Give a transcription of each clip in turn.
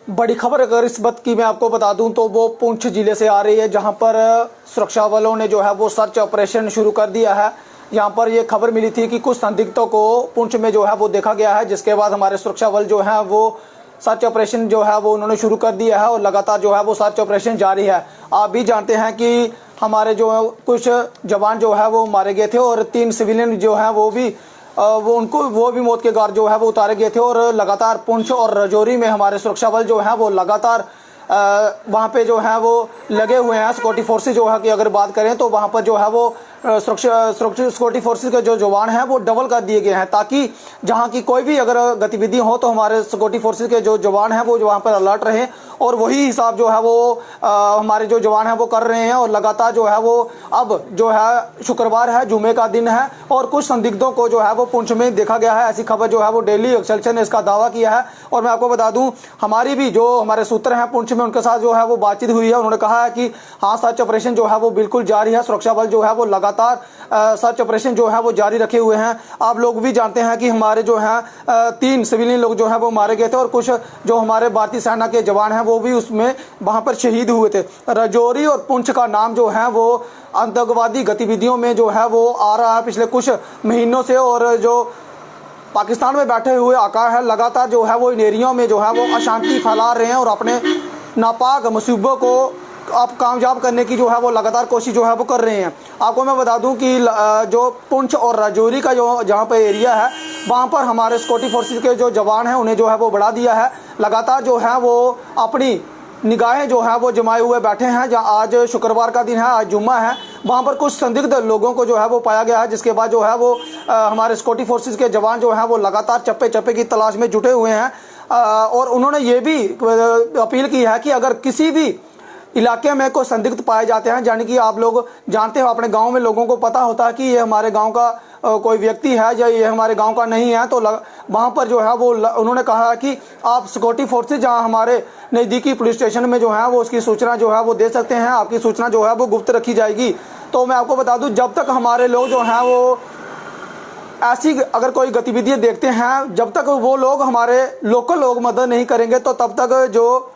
बड़ी खबर अगर इस वक्त की मैं आपको बता दूं तो वो पुंछ जिले से आ रही है, जहां पर सुरक्षा बलों ने जो है वो सर्च ऑपरेशन शुरू कर दिया है। यहां पर ये खबर मिली थी कि कुछ संदिग्धों को पुंछ में जो है वो देखा गया है, जिसके बाद हमारे सुरक्षा बल जो है वो सर्च ऑपरेशन जो है वो उन्होंने शुरू कर दिया है और लगातार जो है वो सर्च ऑपरेशन जारी है। आप भी जानते हैं कि हमारे जो कुछ जवान जो है वो मारे गए थे और 3 सिविलियन जो है वो भी मौत के घाट जो है वो उतारे गए थे। और लगातार पुंछ और राजौरी में हमारे सुरक्षा बल जो है वो लगातार वहाँ पे जो है वो लगे हुए हैं। सिक्योरिटी फोर्सेज जो है कि अगर बात करें तो वहाँ पर जो है वो सिक्योरिटी फोर्सेज के जो जवान हैं वो डबल कर दिए गए हैं, ताकि जहाँ की कोई भी अगर गतिविधि हो तो हमारे सिक्योरिटी फोर्सेज के जो जवान हैं वो वहाँ पर अलर्ट रहे। और वही हिसाब जो है वो हमारे जो जवान हैं वो कर रहे हैं। और लगातार जो है वो अब जो है शुक्रवार है, जुमे का दिन है और कुछ संदिग्धों को जो है वो पुंछ में देखा गया है। ऐसी खबर जो है वो डेली एक्सेलसियर ने इसका दावा किया है। और मैं आपको बता दूं, हमारी भी जो हमारे सूत्र हैं पुंछ में, उनके साथ जो है वो बातचीत हुई है। उन्होंने कहा है कि हाँ, सर्च ऑपरेशन जो है वो बिल्कुल जारी है। सुरक्षा बल जो है वो लगातार सर्च ऑपरेशन जो है वो जारी रखे हुए हैं। आप लोग भी जानते हैं कि हमारे जो है 3 सिविलियन लोग जो है वो मारे गए थे और कुछ जो हमारे भारतीय सेना के जवान हैं वो भी उसमें वहां पर शहीद हुए थे। राजौरी और पुंछ का नाम जो है वो आतंकवादी गतिविधियों में जो है वो आ रहा है पिछले कुछ महीनों से। और जो पाकिस्तान में बैठे हुए आका है लगातार जो है वो इन एरियो में जो है वो अशांति फैला रहे हैं और अपने नापाक मंसूबों को आप कामयाब करने की जो है वो लगातार कोशिश जो है वो कर रहे हैं। आपको मैं बता दूं कि जो पुंछ और राजौरी का जो जहां पर एरिया है वहां पर हमारे सिक्योरिटी फोर्सेज के जो जवान हैं उन्हें जो है वो बढ़ा दिया है। लगातार जो है वो अपनी निगाहें जो है वो जमाए हुए बैठे हैं। जहाँ आज शुक्रवार का दिन है, आज जुम्मा है, वहाँ पर कुछ संदिग्ध लोगों को जो है वो पाया गया है, जिसके बाद जो है वो हमारे सिक्योरिटी फोर्सेज के जवान जो हैं वो लगातार चप्पे चप्पे की तलाश में जुटे हुए हैं। और उन्होंने ये भी अपील की है कि अगर किसी भी इलाके में कोई संदिग्ध पाए जाते हैं, यानी कि आप लोग जानते हो अपने गांव में लोगों को पता होता है कि ये हमारे गांव का कोई व्यक्ति है या ये हमारे गांव का नहीं है, तो वहां पर जो है वो उन्होंने कहा है कि आप सिक्योरिटी फोर्सेज जहां हमारे नज़दीकी पुलिस स्टेशन में जो है वो उसकी सूचना जो है वो दे सकते हैं। आपकी सूचना जो है वो गुप्त रखी जाएगी। तो मैं आपको बता दूं, जब तक हमारे लोग जो हैं वो ऐसी अगर कोई गतिविधियाँ देखते हैं, जब तक वो लोग हमारे लोकल लोग मदद नहीं करेंगे तो तब तक जो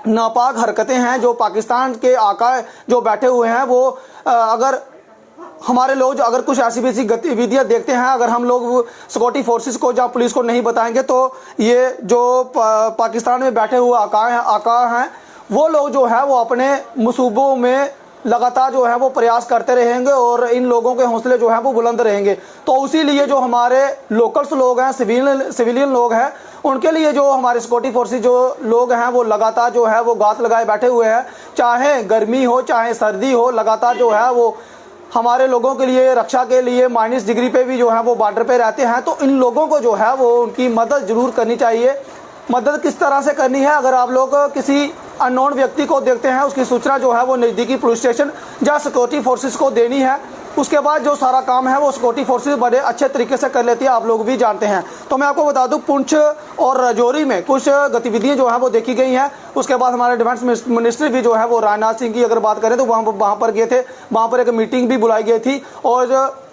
नापाक हरकतें हैं, जो पाकिस्तान के आका जो बैठे हुए हैं वो अगर हमारे लोग अगर कुछ ऐसी वैसी गतिविधियां देखते हैं, अगर हम लोग सिक्योरिटी फोर्सेस को या पुलिस को नहीं बताएंगे तो ये जो पाकिस्तान में बैठे हुए आका हैं वो लोग जो है वो अपने मंसूबों में लगातार जो है वो प्रयास करते रहेंगे और इन लोगों के हौसले जो है वो बुलंद रहेंगे। तो इसीलिए जो हमारे लोकल्स लोग हैं, सिविलियन लोग हैं, उनके लिए जो हमारे सिक्योरिटी फोर्सेज जो लोग हैं वो लगातार जो है वो गात लगाए बैठे हुए हैं। चाहे गर्मी हो चाहे सर्दी हो, लगातार जो है वो हमारे लोगों के लिए रक्षा के लिए -डिग्री पे भी जो है वो बॉर्डर पे रहते हैं। तो इन लोगों को जो है वो उनकी मदद जरूर करनी चाहिए। मदद किस तरह से करनी है, अगर आप लोग किसी अननोन व्यक्ति को देखते हैं, उसकी सूचना जो है वो नज़दीकी पुलिस स्टेशन या सिक्योरिटी फोर्सेस को देनी है। उसके बाद जो सारा काम है वो सिक्योरिटी फोर्सेस बड़े अच्छे तरीके से कर लेती है, आप लोग भी जानते हैं। तो मैं आपको बता दूं, पुंछ और राजौरी में कुछ गतिविधियां जो है वो देखी गई हैं। उसके बाद हमारे डिफेंस मिनिस्टर भी जो है वो राजनाथ सिंह की अगर बात करें तो वहाँ पर गए थे, वहाँ पर एक मीटिंग भी बुलाई गई थी और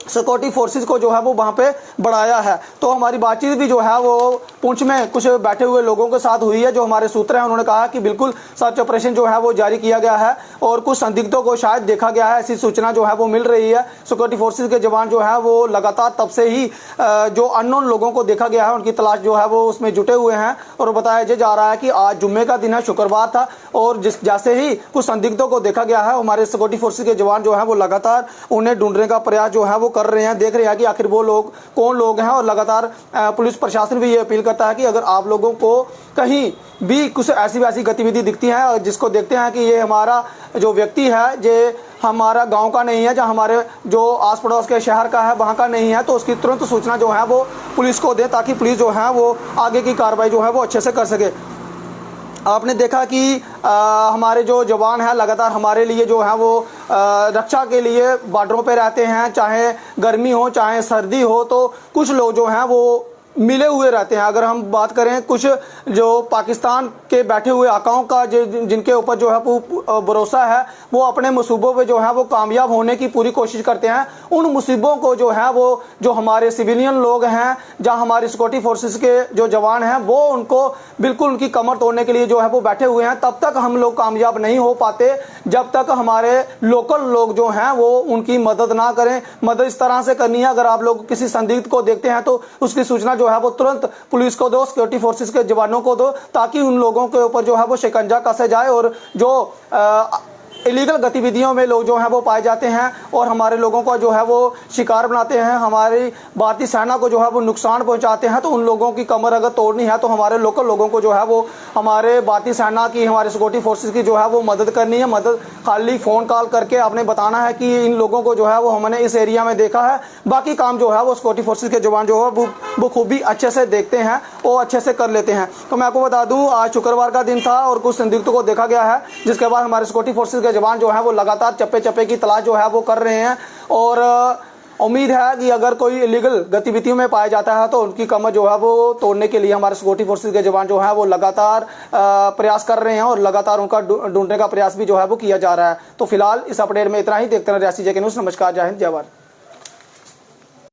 सिक्योरिटी फोर्सेस को जो है वो वहाँ पे बढ़ाया है। तो हमारी बातचीत भी जो है वो पुंछ में कुछ बैठे हुए लोगों के साथ हुई है। जो हमारे सूत्र हैं उन्होंने कहा कि बिल्कुल सर्च ऑपरेशन जो है वो जारी किया गया है और कुछ संदिग्धों को शायद देखा गया है, ऐसी सूचना जो है वो मिल रही है। सिक्योरिटी फोर्सेस के जवान जो है वो लगातार तब से ही जो अननोन लोगों को देखा गया है उनकी तलाश जो है वो उसमें जुटे हुए हैं। और बताया जा रहा है कि आज जुम्मे का दिन है, शुक्रवार था, और जैसे ही कुछ संदिग्धों को देखा गया है, हमारे सिक्योरिटी फोर्सेस के जवान जो है वो लगातार उन्हें ढूंढने का प्रयास जो है वो कर रहे हैं, देख रहे हैं कि आखिर वो लोग कौन लोग हैं। और लगातार पुलिस प्रशासन भी ये अपील करता है कि अगर आप लोगों को कहीं भी कुछ ऐसी वैसी गतिविधि दिखती है, जिसको देखते हैं कि ये हमारा जो व्यक्ति है जे हमारा गांव का नहीं है, जहाँ हमारे जो आस पड़ोस के शहर का है वहाँ का नहीं है, तो उसकी तुरंत सूचना जो है वो पुलिस को दे, ताकि पुलिस जो है वो आगे की कार्रवाई जो है वो अच्छे से कर सके। आपने देखा कि हमारे जो जवान हैं लगातार हमारे लिए जो है वो रक्षा के लिए बॉर्डरों पे रहते हैं, चाहे गर्मी हो चाहे सर्दी हो। तो कुछ लोग जो हैं वो मिले हुए रहते हैं। अगर हम बात करें कुछ जो पाकिस्तान के बैठे हुए आकाओं का जिनके ऊपर जो है वो भरोसा है, वो अपने मुसीबों पे जो है वो कामयाब होने की पूरी कोशिश करते हैं। उन मुसीबों को जो है वो जो हमारे सिविलियन लोग हैं, जहां हमारी सिक्योरिटी फोर्सेस के जो जवान हैं, वो उनको बिल्कुल उनकी कमर तोड़ने के लिए जो है वो बैठे हुए हैं। तब तक हम लोग कामयाब नहीं हो पाते जब तक हमारे लोकल लोग जो हैं वो उनकी मदद ना करें। मदद इस तरह से करनी है, अगर आप लोग किसी संदिग्ध को देखते हैं तो उसकी सूचना जो है वो तुरंत पुलिस को दो, सिक्योरिटी फोर्सेस के जवानों को दो, ताकि उन लोगों के ऊपर जो है वो शिकंजा कसे जाए और जो इलीगल गतिविधियों में लोग जो हैं वो पाए जाते हैं और हमारे लोगों को जो है वो शिकार बनाते हैं, हमारी भारतीय सेना को जो है वो नुकसान पहुंचाते हैं। तो उन लोगों की कमर अगर तोड़नी है तो हमारे लोकल लोगों को जो है वो हमारे भारतीय सेना की, हमारे सिक्योरिटी फोर्सेस की जो है वो मदद करनी है। मदद खाली फ़ोन कॉल करके आपने बताना है कि इन लोगों को जो है वो हमने इस एरिया में देखा है। बाकी काम जो है वो सिक्योरिटी फोर्सेस के जवान जो है वो खूब ही अच्छे से देखते हैं और अच्छे से कर लेते हैं। तो मैं आपको बता दूं, आज शुक्रवार का दिन था और कुछ संदिग्धों को देखा गया है, जिसके बाद हमारे सिक्योरिटी फोर्सेस के जवान जो है वो लगातार चप्पे चप्पे की तलाश जो है वो कर रहे हैं। और उम्मीद है कि अगर कोई इलीगल गतिविधियों में पाया जाता है तो उनकी कमर जो है वो तोड़ने के लिए हमारे सिक्योरिटी फोर्सेस के जवान जो है वो लगातार प्रयास कर रहे हैं और लगातार उनका ढूंढने का प्रयास भी जो है वो किया जा रहा है। तो फिलहाल इस अपडेट में इतना ही। देखते रहें रियासी जेके न्यूज़। नमस्कार, जय हिंद, जय भारत।